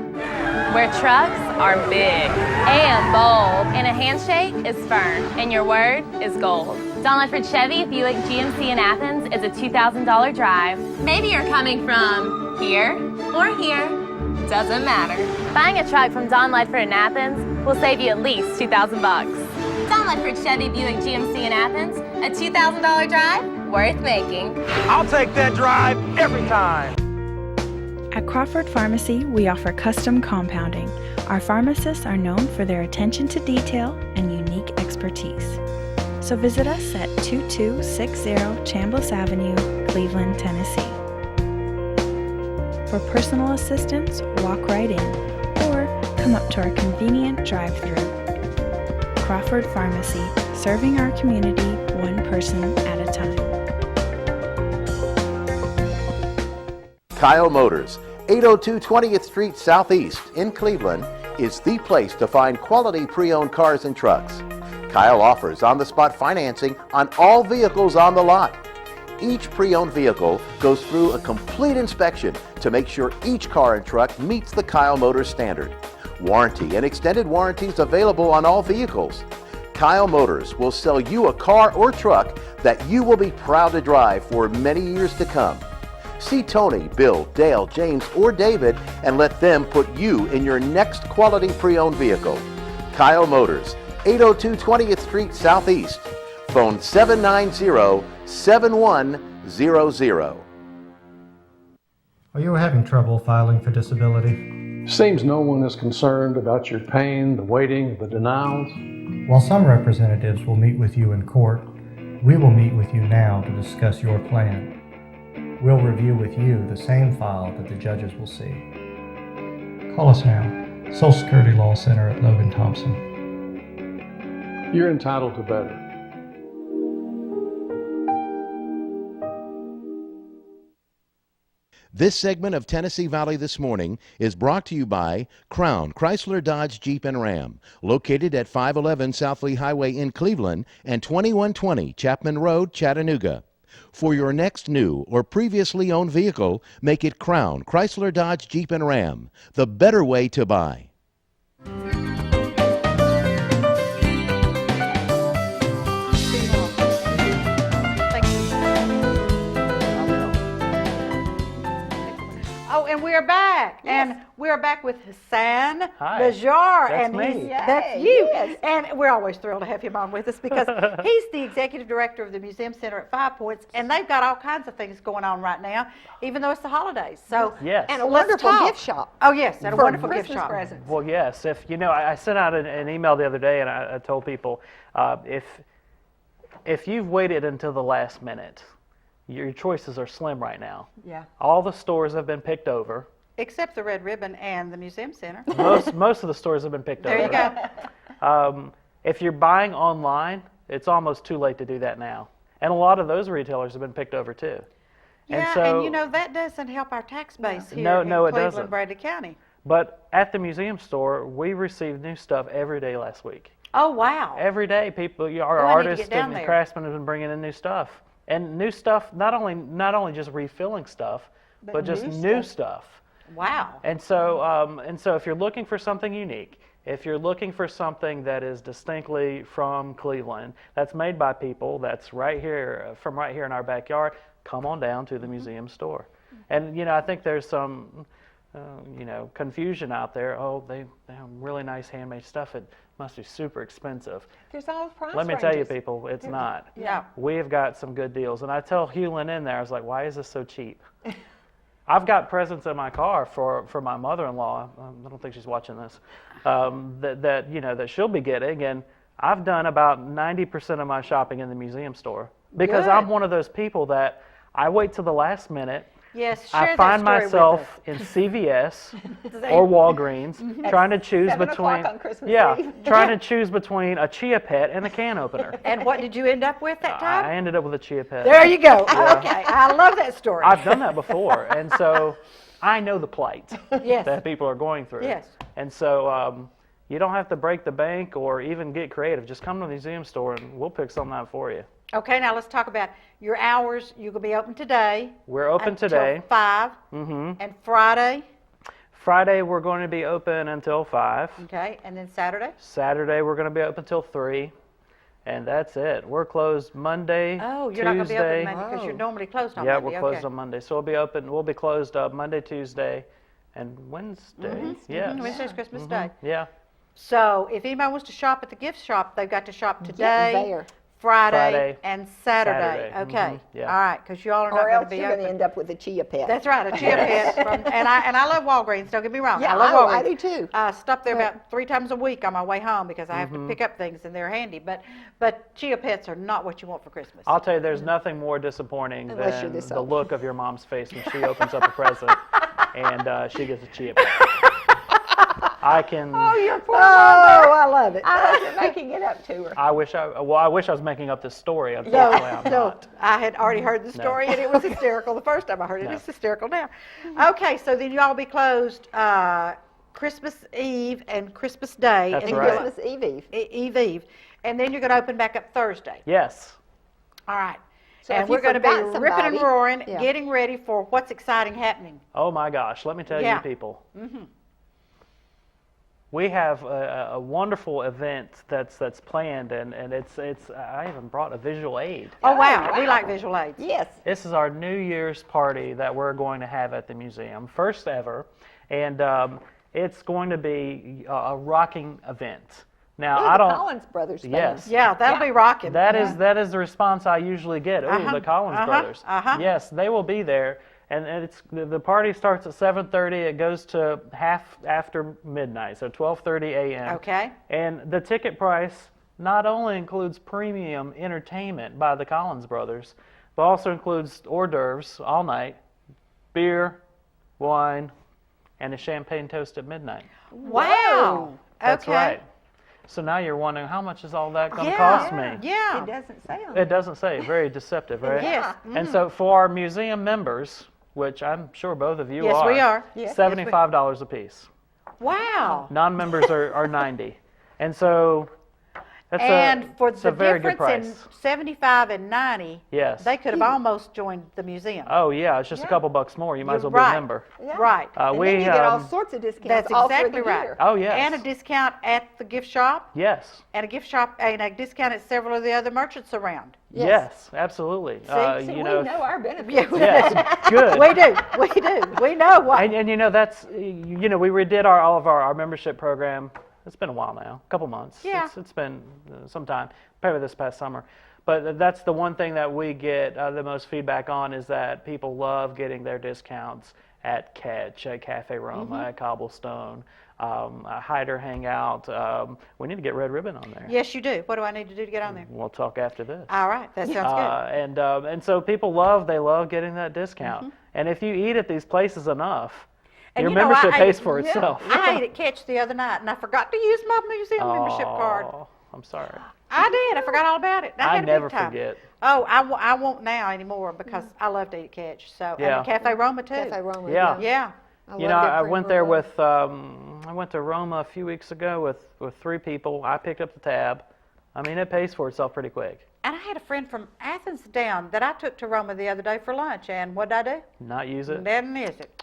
where trucks are big and bold, and a handshake is firm, and your word is gold. Don Ledford Chevy Buick GMC in Athens is a $2,000 drive. Maybe you're coming from here or here, doesn't matter. Buying a truck from Don Ledford in Athens will save you at least $2,000. Don Ledford Chevy Buick GMC in Athens, a $2,000 drive worth making. I'll take that drive every time. At Crawford Pharmacy, we offer custom compounding. Our pharmacists are known for their attention to detail and unique expertise. So visit us at 2260 Chambliss Avenue, Cleveland, Tennessee. For personal assistance, walk right in or come up to our convenient drive-thru. Crawford Pharmacy, serving our community one person at a time. Kyle Motors, 802 20th Street Southeast in Cleveland, is the place to find quality pre-owned cars and trucks. Kyle offers on-the-spot financing on all vehicles on the lot. Each pre-owned vehicle goes through a complete inspection to make sure each car and truck meets the Kyle Motors standard. Warranty and extended warranties available on all vehicles. Kyle Motors will sell you a car or truck that you will be proud to drive for many years to come. See Tony, Bill, Dale, James, or David and let them put you in your next quality pre-owned vehicle. Kyle Motors, 802 20th Street Southeast. Phone 790-7100. Are you having trouble filing for disability? Seems no one is concerned about your pain, the waiting, the denials. While some representatives will meet with you in court, we will meet with you now to discuss your plan. We'll review with you the same file that the judges will see. Call us now. Social Security Law Center at Logan Thompson. You're entitled to better. This segment of Tennessee Valley This Morning is brought to you by Crown Chrysler Dodge Jeep and Ram, located at 511 South Lee Highway in Cleveland and 2120 Chapman Road, Chattanooga. For your next new or previously owned vehicle, make it Crown Chrysler Dodge Jeep and Ram, the better way to buy. And we're back, and we're back with Hassan That's Najjar, and me. that's you. Yes. And we're always thrilled to have him on with us because he's the executive director of the Museum Center at 5 Points, and they've got all kinds of things going on right now, even though it's the holidays. So Yes. And a let's wonderful talk. gift shop. Oh yes, and a for wonderful gift Christmas shop. presents. Well, yes. If I sent out an email the other day, and I told people if you've waited until the last minute, your choices are slim right now. Yeah. All the stores have been picked over. Except the Red Ribbon and the Museum Center. Most of the stores have been picked There over. you go. If you're buying online, it's almost too late to do that now. And a lot of those retailers have been picked over too. Yeah, so, and that doesn't help our tax base here No, in no, it Cleveland, doesn't. Bradley County. But at the museum store, we received new stuff every day last week. Oh wow. Every day, people, our I need to artists get down and there. craftsmen have been bringing in new stuff. And new stuff, not only just refilling stuff, but just new stuff. Wow. And so if you're looking for something unique, if you're looking for something that is distinctly from Cleveland, that's made by people, that's right here in our backyard, come on down to the museum store. And I think there's some confusion out there. Oh, they have really nice handmade stuff. It must be super expensive. There's all price Let me tell you, ranges. people, it's not. Yeah. We have got some good deals. And I tell Hewlin in there, I was like, why is this so cheap? I've got presents in my car for my mother-in-law. I don't think she's watching this. That she'll be getting, and I've done about 90% of my shopping in the museum store because Good. I'm one of those people that I wait till the last minute. Yes, share I that find story myself in CVS or Walgreens trying to choose 7 o'clock between on Christmas Eve. trying to choose between a Chia Pet and a can opener. And what did you end up with that time? I ended up with a Chia Pet. There you go. Okay, I love that story. I've done that before, and so I know the plight Yes. that people are going through. Yes. And so you don't have to break the bank or even get creative. Just come to the museum store and we'll pick something out for you. Okay, now let's talk about your hours. You're going to be open today. We're open until today. 5. Mm-hmm. And Friday. Friday we're going to be open until 5. Okay, and then Saturday. Saturday we're going to be open until 3. And that's it. We're closed Monday, Oh, you're Tuesday. not going to be open Monday because you're normally closed on Yeah, Monday. we're closed okay. on Monday. So we'll be open. We'll be closed up Monday, Tuesday, and Wednesday. Yes. Wednesday's Christmas Day. Yeah. So if anybody wants to shop at the gift shop, they've got to shop today, there. Friday, and Saturday. Saturday. Okay. Yeah. All right, because you all are not Or going else to be you're going to open. end up with a Chia Pet. That's right, a Chia Pet. And I love Walgreens. Don't get me wrong. Yeah, I love I Walgreens. do too. I stop there about 3 times a week on my way home because I have to pick up things and they're handy. But Chia Pets are not what you want for Christmas. I'll tell you, there's nothing more disappointing Unless you're than this the old. look of your mom's face when she opens up a present and she gets a Chia Pet. I can. Oh, your poor Oh, mother. I love it. I wasn't making it up to her. I wish I was making up this story. Unfortunately, I'm No, not. I had already heard the story and it was hysterical the first time I heard it. No. It's hysterical now. Okay, so then you all be closed Christmas Eve and Christmas Day. That's and right. Christmas Eve. Eve. And then you're going to open back up Thursday. Yes. All right. So and if we're you going to be forgot ripping and somebody- roaring, Yeah. getting ready for what's exciting happening. Oh my gosh! Let me tell Yeah. you, people. We have a wonderful event that's planned, and it's I even brought a visual aid. Oh, wow. We like visual aids. Yes. This is our New Year's party that we're going to have at the museum, first ever, and it's going to be a rocking event. Now Ooh, I the don't. Collins Brothers band. Yes. Yeah, that'll be rocking. That is the response I usually get. Oh, Uh-huh, the Collins uh-huh, brothers. uh-huh. Yes, they will be there, and it's the party starts at 7:30. It goes to half after midnight, so 12:30 a.m. Okay. And the ticket price not only includes premium entertainment by the Collins brothers, but also includes hors d'oeuvres all night, beer, wine, and a champagne toast at midnight. Wow. That's okay. right. So now you're wondering, how much is all that going to Yeah. cost me? Yeah. It doesn't say on It doesn't say. Very deceptive, right? Yes. And so for our museum members, which I'm sure both of you Yes, are, we are. Yes. $75 a piece. Wow. Non-members are 90. And so that's And for it's the a very good difference in price. 75 and 90, Yes. they could have almost joined the museum. Oh yeah, it's just a couple bucks more. You might as well You're be right. a member. Yeah. Right. And We then you get all um, sorts of discounts That's all through exactly the right. year. oh yes. And a discount at the gift shop, yes. and a gift shop, and a discount at several of the other merchants around. Yes, absolutely. See, you we know, know our benefits. yes, good. We do. We know what. And you know that's you know we redid all of our membership program. It's been a while now, a couple months. Yeah. It's been some time, probably this past summer. But that's the one thing that we get the most feedback on is that people love getting their discounts at Catch, at Cafe Roma, at Cobblestone, Hider Hangout. We need to get Red Ribbon on there. Yes, you do. What do I need to do to get on there? We'll talk after this. All right. That sounds good. And so people love getting that discount. And if you eat at these places enough, And your you know, membership I pays ate- for itself. I ate at Catch the other night, and I forgot to use my museum membership card. Oh, I'm sorry. I did. I forgot all about it. I had a big never time. forget. Oh, I won't now anymore because I love to eat at Catch. So Yeah. and Cafe Roma too. Cafe Roma. Yeah. Yeah. You know, I went there with, I went to Roma a few weeks ago with 3 people. I picked up the tab. I mean, it pays for itself pretty quick. And I had a friend from Athens down that I took to Roma the other day for lunch, and what did I do? Not use it. Didn't use it.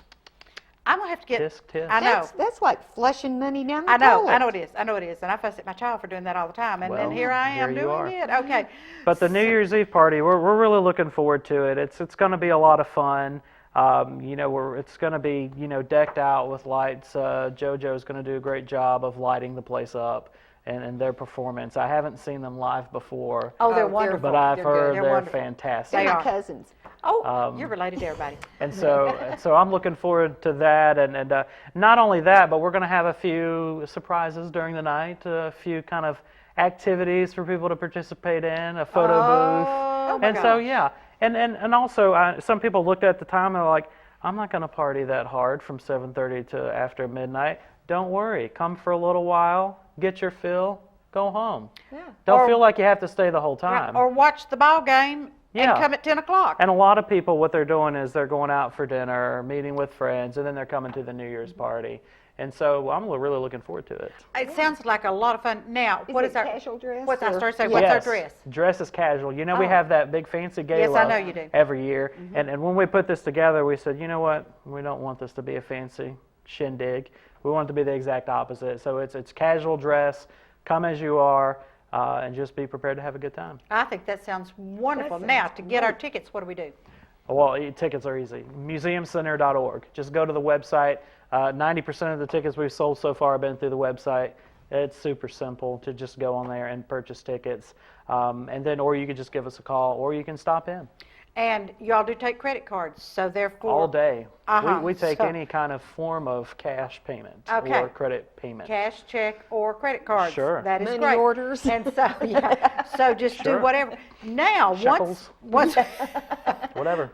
I'm gonna have to get. Tisk. I know. That's like flushing money down the I know. toilet. I know it is. I know it is. And I fuss at my child for doing that all the time. And Well, here I am here you are. doing it. Okay. But the New Year's Eve party, we're really looking forward to it. It's going to be a lot of fun. You know, it's going to be, you know, decked out with lights. JoJo's going to do a great job of lighting the place up and their performance. I haven't seen them live before, Oh, they're they're wonderful. but I've They're heard They're they're wonderful. fantastic. They're They my are. cousins. Oh, you're related to everybody. And so I'm looking forward to that, and not only that, but we're going to have a few surprises during the night, a few kind of activities for people to participate in, a photo booth, and so yeah, and also some people looked at the time and they're like, I'm not going to party that hard from 7:30 to after midnight. Don't worry, come for a little while, get your fill, go home. Yeah. Don't feel like you have to stay the whole time. Or watch the ball game. Yeah. And come at 10 o'clock. And a lot of people, what they're doing is they're going out for dinner, meeting with friends, and then they're coming to the New Year's party. And so I'm really looking forward to it. It sounds like a lot of fun. Now, what is our casual dress? What's our Yes. What's our dress? Dress is casual. You know, we have that big fancy gala Yes, I know you do. every year. And when we put this together, we said, you know what? We don't want this to be a fancy shindig. We want it to be the exact opposite. So it's casual dress, come as you are. And just be prepared to have a good time. I think that sounds wonderful. Now, to get our tickets, what do we do? Well, tickets are easy. Museumcenter.org. Just go to the website. 90% of the tickets we've sold so far have been through the website. It's super simple to just go on there and purchase tickets. And then, or you can just give us a call, or you can stop in. And y'all do take credit cards, so therefore... All day. We take any kind of form of cash payment or credit payment. Cash, check, or credit cards. Sure. That is Money great. orders. And so, so just do whatever. Now, Shekels. once Whatever.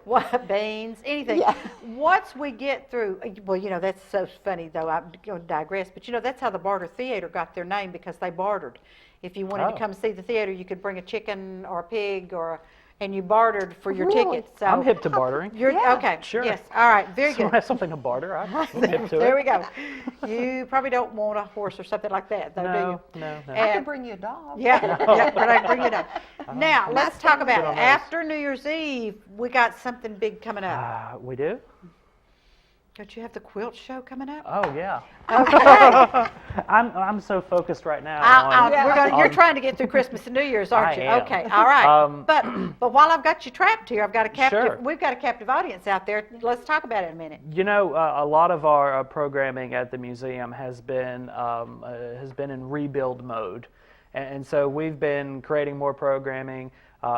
beans, anything. Yeah. Once we get through, well, you know, that's so funny, though, I'm going to digress, but you know, that's how the Barter Theater got their name, because they bartered. If you wanted to come see the theater, you could bring a chicken or a pig and you bartered for your tickets. So I'm hip to bartering. Okay. Sure. Yes. All right. Very good. That's something to barter. I'm hip to it. There we go. You probably don't want a horse or something like that, though, do you? No. I can bring you a dog. Yeah, but I can bring you a dog. Now, let's talk about after New Year's Eve. We got something big coming up. We do? Don't you have the quilt show coming up? Oh, yeah. Okay. I'm so focused right now. You're trying to get through Christmas and New Year's, aren't you? I am. Okay, all right. But while I've got you trapped here, I've got a captive. Sure. We've got a captive audience out there. Let's talk about it in a minute. You know, a lot of our programming at the museum has been in rebuild mode, and so we've been creating more programming,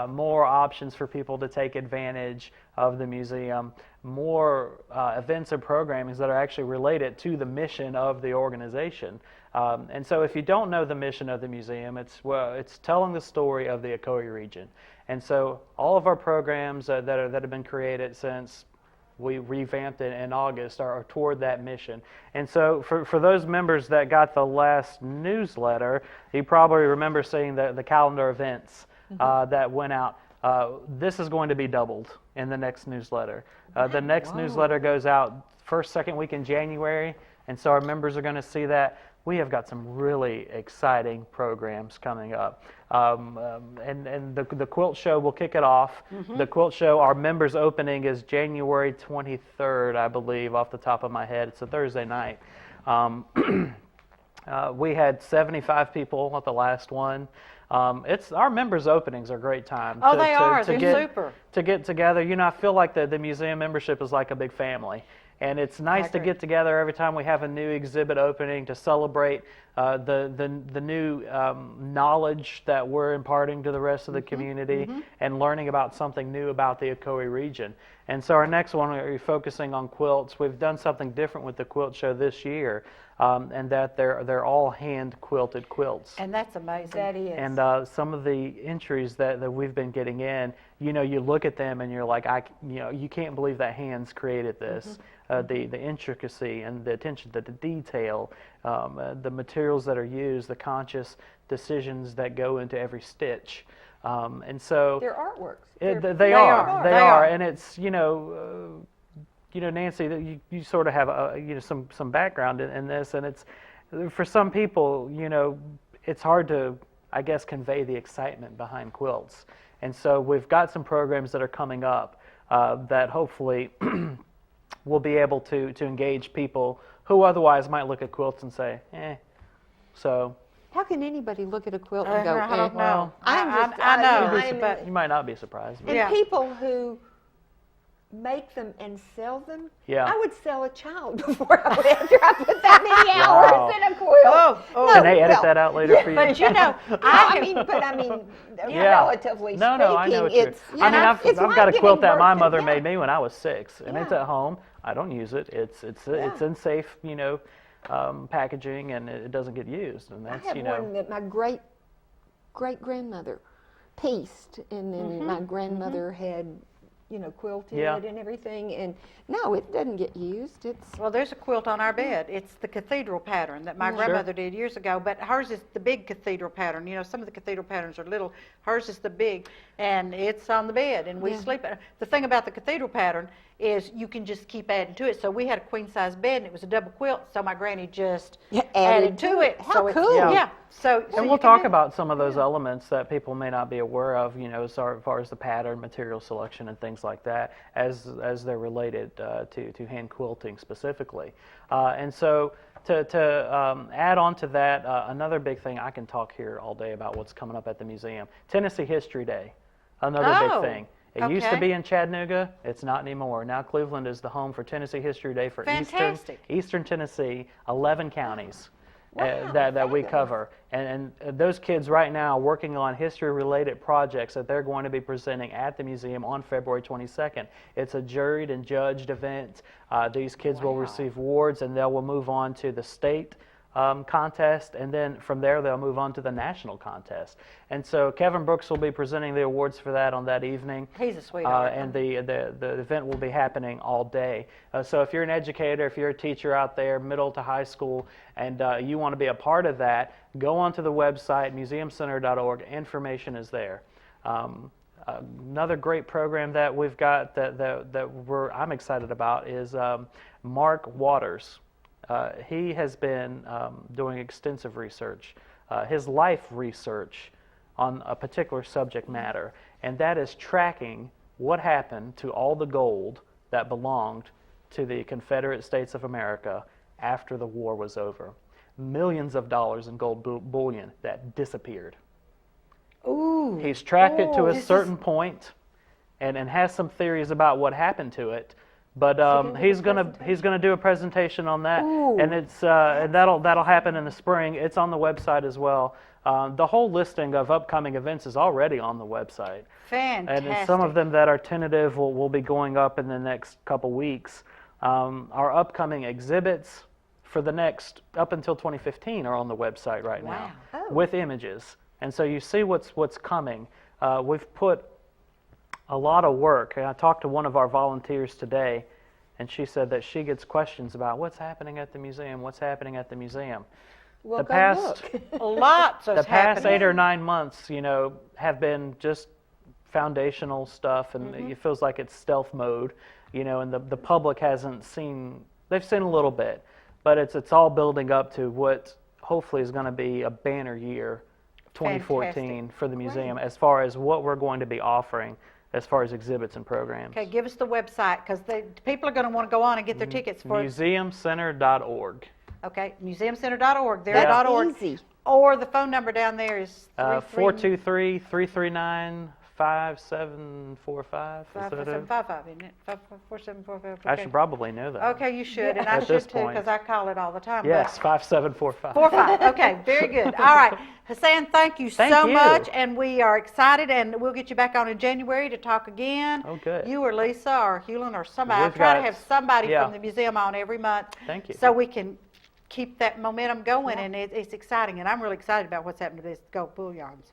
more options for people to take advantage of the museum, more events and programmings that are actually related to the mission of the organization. And so if you don't know the mission of the museum, it's telling the story of the Ocoee region. And so all of our programs that have been created since we revamped it in August are toward that mission. And so for those members that got the last newsletter, you probably remember seeing the calendar events that went out. This is going to be doubled in the next newsletter. The next newsletter goes out first, second week in January, and so our members are going to see that. We have got some really exciting programs coming up. And the quilt show will kick it off. The quilt show, our members opening is January 23rd, I believe, off the top of my head. It's a Thursday night. We had 75 people at the last one. Our members' openings are a great time. Oh, they are. They're super. To get together, you know, I feel like the museum membership is like a big family. And it's nice to get together every time we have a new exhibit opening to celebrate the new knowledge that we're imparting to the rest of the community and learning about something new about the Ocoee region. And so our next one, we're focusing on quilts. We've done something different with the quilt show this year, and that they're all hand quilted quilts. And that's amazing. That is. And some of the entries that we've been getting in, you know, you look at them and you're like, you can't believe that hands created this. The intricacy and the attention to the detail, the materials that are used, the conscious decisions that go into every stitch. And so they're artworks. They are, and it's Nancy, you sort of have some background in this, and it's for some people, you know, it's hard to, I guess, convey the excitement behind quilts. And so we've got some programs that are coming up that hopefully will be able to engage people who otherwise might look at quilts and say, So how can anybody look at a quilt and go, I don't know. I know. But you might not be surprised. And people who make them and sell them, Yeah. I would sell a child before after I put that many hours in a quilt. Can they edit that out later for you? But you know, relatively No, I know what speaking, you're. I mean, I've got a quilt that my mother made me. me when I was 6, and it's at home. I don't use it. It's in safe, packaging, and it doesn't get used. And that's I have one that my great grandmother pieced, and then my grandmother had, quilted and everything. And no, it doesn't get used. Well, there's a quilt on our bed. It's the cathedral pattern that my grandmother did years ago, but hers is the big cathedral pattern. Some of the cathedral patterns are little. Hers is the big, and it's on the bed, and we sleep. The thing about the cathedral pattern is you can just keep adding to it. So we had a queen size bed, and it was a double quilt, so my granny just added to it. How so cool. Yeah. So and we'll talk about some of those elements that people may not be aware of, as far as the pattern, material selection, and things like that, as they're related to hand quilting specifically. And so to add on to that, another big thing, I can talk here all day about what's coming up at the museum. Tennessee History Day, another big thing. It used to be in Chattanooga. It's not anymore. Now Cleveland is the home for Tennessee History Day for Eastern Tennessee, 11 counties. That we cover. And those kids right now are working on history-related projects that they're going to be presenting at the museum on February 22nd. It's a juried and judged event. These kids will receive awards, and they will move on to the state contest, and then from there they'll move on to the national contest. And so Kevin Brooks will be presenting the awards for that on that evening. He's a sweetheart. And the event will be happening all day. So if you're an educator, if you're a teacher out there, middle to high school, and you want to be a part of that, go onto the website, museumcenter.org. Information is there. Another great program that we've got that I'm excited about is Mark Waters. He has been doing extensive research, his life research on a particular subject matter, and that is tracking what happened to all the gold that belonged to the Confederate States of America after the war was over. Millions of dollars in gold bullion that disappeared. Ooh. He's tracked it to a certain point, and has some theories about what happened to it. But he's gonna do a presentation on that, and it's and that'll happen in the spring. It's on the website as well. The whole listing of upcoming events is already on the website. Fantastic. And some of them that are tentative will be going up in the next couple weeks. Our upcoming exhibits for the next up until 2015 are on the website right now with images, and so you see what's coming. We've put a lot of work. And I talked to one of our volunteers today, and she said that she gets questions about what's happening at the museum, what's happening at the museum. Well, the past, lots the past 8 or 9 months, have been just foundational stuff, and it feels like it's stealth mode, and the public hasn't seen, they've seen a little bit, but it's all building up to what hopefully is going to be a banner year, 2014 for the museum, as far as what we're going to be offering as far as exhibits and programs. Okay, give us the website, because people are going to want to go on and get their tickets for museumcenter.org. Okay, museumcenter.org. There .org. Easy. Or the phone number down there is 423-339-5745. 5745, isn't it? 4745. I should probably know that. Okay, you should, and I should too, because I call it all the time. Yes, 5745. 45. Okay, very good. All right, Hassan, thank you so much, and we are excited, and we'll get you back on in January to talk again. Oh, good. You or Lisa or Hewlin or somebody. I try to have somebody from the museum on every month. Thank you. So we can keep that momentum going, and it's exciting, and I'm really excited about what's happening to these gold bullions.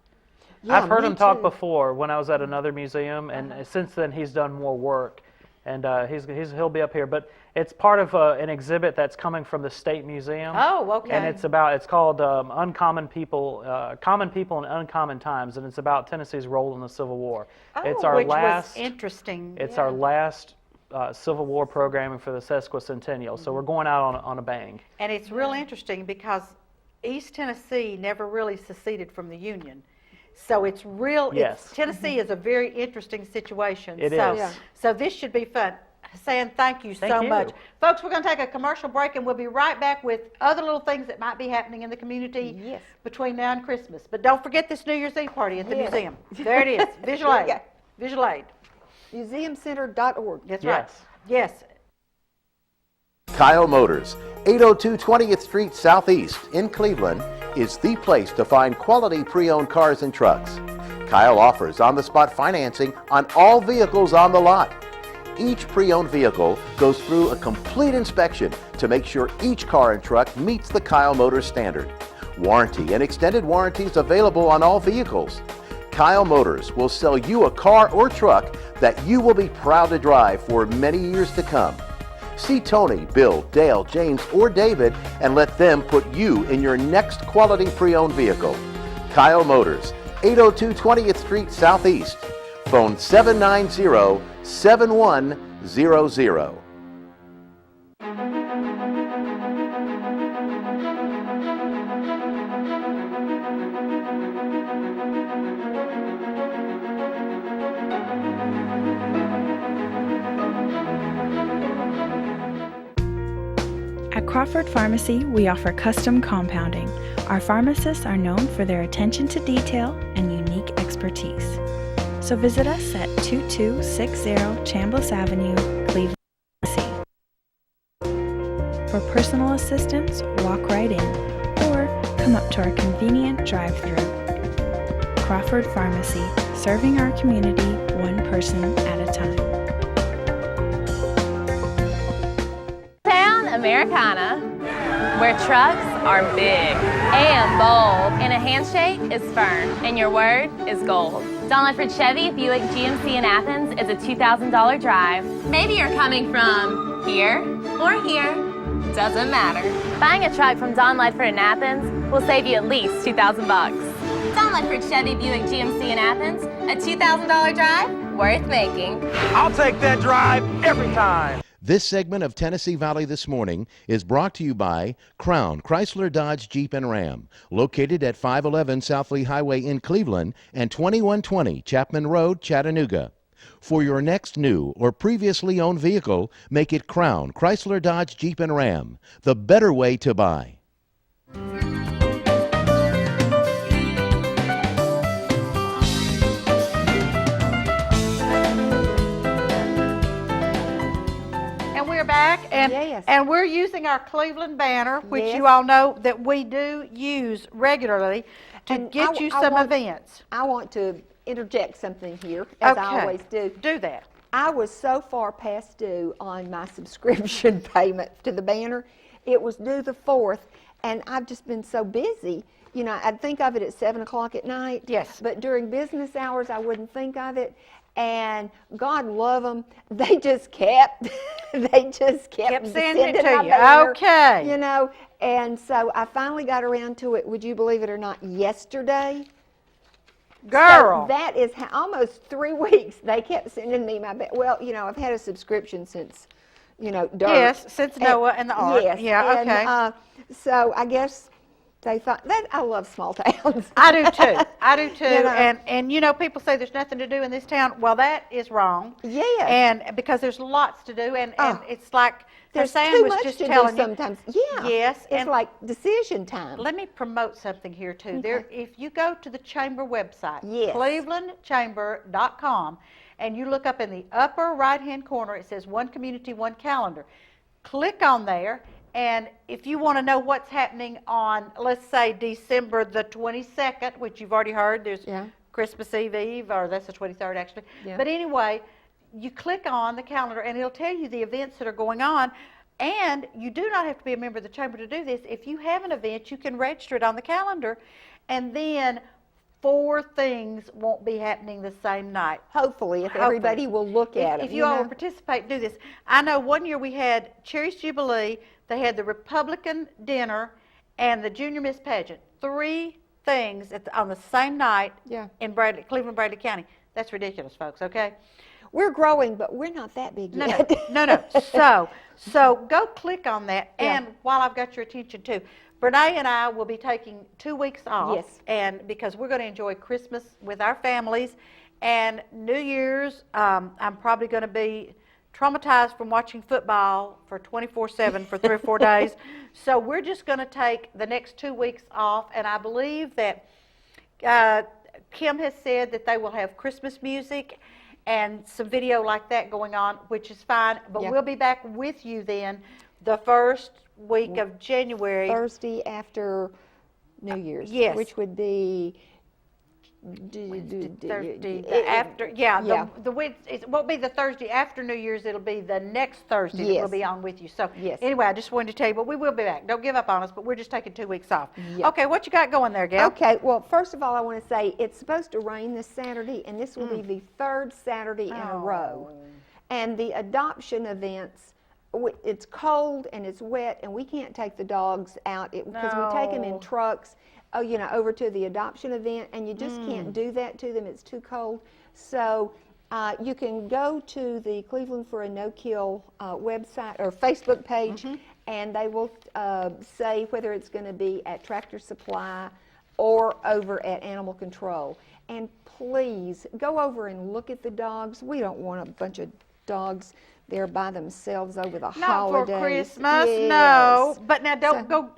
Yeah, I've heard him talk before when I was at another museum, and since then he's done more work, and he'll be up here. But it's part of an exhibit that's coming from the State Museum. Oh, okay. And it's called Uncommon People, Common People in Uncommon Times, and it's about Tennessee's role in the Civil War. It's our which last. was interesting. It's our last Civil War programming for the sesquicentennial, so we're going out on a bang. And it's real interesting because East Tennessee never really seceded from the Union. So it's real. Yes. Tennessee is a very interesting situation. It is. So this should be fun. Hassan, thank you so much. Folks, we're going to take a commercial break, and we'll be right back with other little things that might be happening in the community between now and Christmas. But don't forget this New Year's Eve party at the museum. There it is. Visual aid. Visual aid. Museumcenter.org. That's right. Yes. Kyle Motors, 802 20th Street Southeast in Cleveland, is the place to find quality pre-owned cars and trucks. Kyle offers on-the-spot financing on all vehicles on the lot. Each pre-owned vehicle goes through a complete inspection to make sure each car and truck meets the Kyle Motors standard. Warranty and extended warranties available on all vehicles. Kyle Motors will sell you a car or truck that you will be proud to drive for many years to come. See Tony, Bill, Dale, James, or David and let them put you in your next quality pre-owned vehicle. Kyle Motors, 802 20th Street Southeast. Phone 790-7100. At Crawford Pharmacy, we offer custom compounding. Our pharmacists are known for their attention to detail and unique expertise. So visit us at 2260 Chambliss Avenue, Cleveland, Tennessee. For personal assistance, walk right in or come up to our convenient drive-thru. Crawford Pharmacy, serving our community one person at a time. Americana, where trucks are big and bold, and a handshake is firm, and your word is gold. Don Ledford Chevy Buick GMC in Athens is a $2,000 drive. Maybe you're coming from here or here, doesn't matter. Buying a truck from Don Ledford in Athens will save you at least $2,000 bucks. Don Ledford Chevy Buick GMC in Athens, a $2,000 drive worth making. I'll take that drive every time. This segment of Tennessee Valley This Morning is brought to you by Crown Chrysler Dodge Jeep and Ram, located at 511 South Lee Highway in Cleveland and 2120 Chapman Road, Chattanooga. For your next new or previously owned vehicle, make it Crown Chrysler Dodge Jeep and Ram, the better way to buy. Back and yes. And we're using our Cleveland banner, which Yes. you all know that we do use regularly to And get you I some want- events. I want to interject something here, as I always do. Do that. I was so far past due on my subscription payment to the banner. It was due the 4th, and I've just been so busy. You know, I'd think of it at 7 o'clock at night. Yes. But during business hours, I wouldn't think of it. And God love them, they just kept, Kept sending it to my you. banner, Okay. You know, and so I finally got around to it, would you believe it or not, yesterday. Girl. So that is almost 3 weeks they kept sending me my well, you know, I've had a subscription since, you know, dirt. Yes, since Noah and the Ark. Yes. Yeah, and, okay. So I guess they thought that I love small towns. I do too. I do too. You know. And you know, people say there's nothing to do in this town. Well, that is wrong. Yes. And because there's lots to do, and it's like There's Sam too was much just to telling do you. sometimes. Yeah. Yes. It's and like decision time. let me promote something here too. There, if you go to the chamber website, Yes. clevelandchamber.com, and you look up in the upper right-hand corner, it says One Community, One Calendar. Click on there, and if you want to know what's happening on, let's say, December the 22nd, which you've already heard, there's Christmas Eve, or that's the 23rd actually. Yeah. But anyway, you click on the calendar, and it'll tell you the events that are going on. And you do not have to be a member of the chamber to do this. If you have an event, you can register it on the calendar, and then 4 things won't be happening the same night. Hopefully, if everybody will look at it. If you all will participate, do this. I know one year we had Cherry's Jubilee, they had the Republican dinner, and the Junior Miss Pageant. 3 things on the same night in Cleveland, Bradley County. That's ridiculous, folks, okay? We're growing, but we're not that big yet. No. So go click on that. And while I've got your attention too, Brene and I will be taking 2 weeks off. Yes. And because we're going to enjoy Christmas with our families, and New Year's, I'm probably going to be traumatized from watching football for 24/7 for 3 or 4 days. So we're just going to take the next 2 weeks off, and I believe that Kim has said that they will have Christmas music and some video like that going on, which is fine. But we'll be back with you then The first week of January. Thursday after New Year's. Yes. Which would be Thursday, after, the week, it won't be the Thursday after New Year's, it'll be the next Thursday that we'll be on with you. So anyway, I just wanted to tell you, but we will be back. Don't give up on us, but we're just taking 2 weeks off. Okay, what you got going there, Gail? Okay, well, first of all, I want to say it's supposed to rain this Saturday, and this will be the third Saturday in a row. And the adoption events, it's cold and it's wet, and we can't take the dogs out because we take them in trucks. Over to the adoption event, and you just can't do that to them. It's too cold. So you can go to the Cleveland for a No-Kill website or Facebook page, and they will say whether it's going to be at Tractor Supply or over at Animal Control. And please go over and look at the dogs. We don't want a bunch of dogs there by themselves over the holidays. Not for Christmas, no. But now don't go,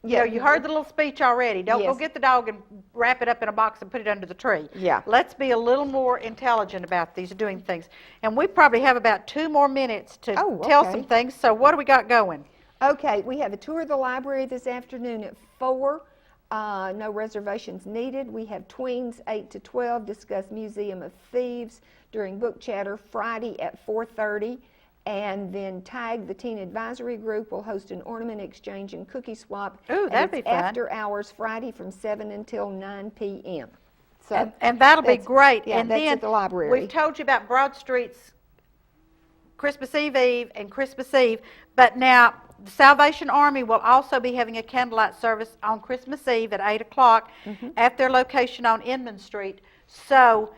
you heard the little speech already. Don't go get the dog and wrap it up in a box and put it under the tree. Yeah. Let's be a little more intelligent about these doing things. And we probably have about 2 more minutes to tell some things. So what do we got going? Okay, we have a tour of the library this afternoon at 4. No reservations needed. We have tweens 8 to 12 discuss Museum of Thieves during book chatter Friday at 4:30. And then TAG, the Teen Advisory Group, will host an ornament exchange and cookie swap. Ooh, that'd be fun. After hours Friday from 7 until 9 p.m. So and that'll be great. Yeah, and that's then at the library. We've told you about Broad Street's Christmas Eve and Christmas Eve, but now the Salvation Army will also be having a candlelight service on Christmas Eve at 8 o'clock at their location on Inman Street. So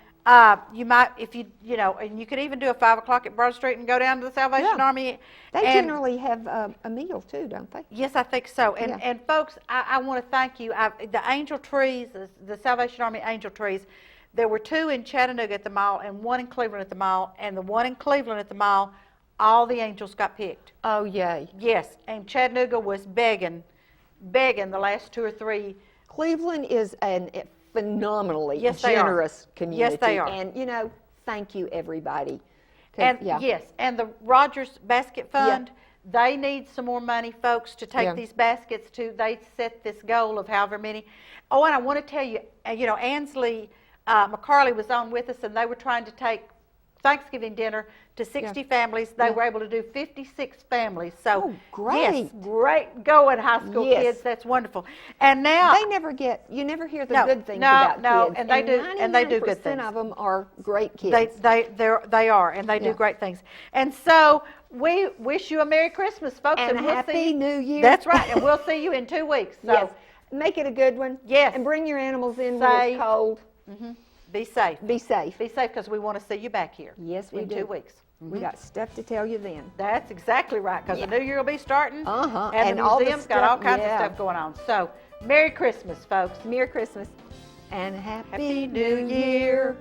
you might, if and you could even do a 5 o'clock at Broad Street and go down to the Salvation Army. They generally have a meal too, don't they? Yes, I think so. And folks, I want to thank you. The angel trees, the Salvation Army angel trees, there were 2 in Chattanooga at the mall and 1 in Cleveland at the mall. And the 1 in Cleveland at the mall, all the angels got picked. Oh, yay. Yes, and Chattanooga was begging the last 2 or 3. Cleveland is an phenomenally generous community. Yes, they are. And, thank you, everybody. And and the Rogers Basket Fund, they need some more money, folks, to take these baskets to. They set this goal of however many. Oh, and I want to tell you, Ansley McCarley was on with us, and they were trying to take Thanksgiving dinner to 60 families. They were able to do 56 families. So, great. Yes, great going, high school kids. That's wonderful. And now you never hear the good things about kids. And they do, and they do good things. 99% of them are great kids. They are, and they do great things. And so we wish you a Merry Christmas, folks, and we'll Happy New Year. That's right, and we'll see you in 2 weeks. So. Yes, make it a good one. Yes, and bring your animals in when it's cold. Be safe. Be safe. Be safe, because we want to see you back here. Yes, we do. In 2 weeks. We got stuff to tell you then. That's exactly right, because the new year will be starting. And the museum's got all kinds of stuff going on. So, Merry Christmas, folks. Merry Christmas. And Happy New Year.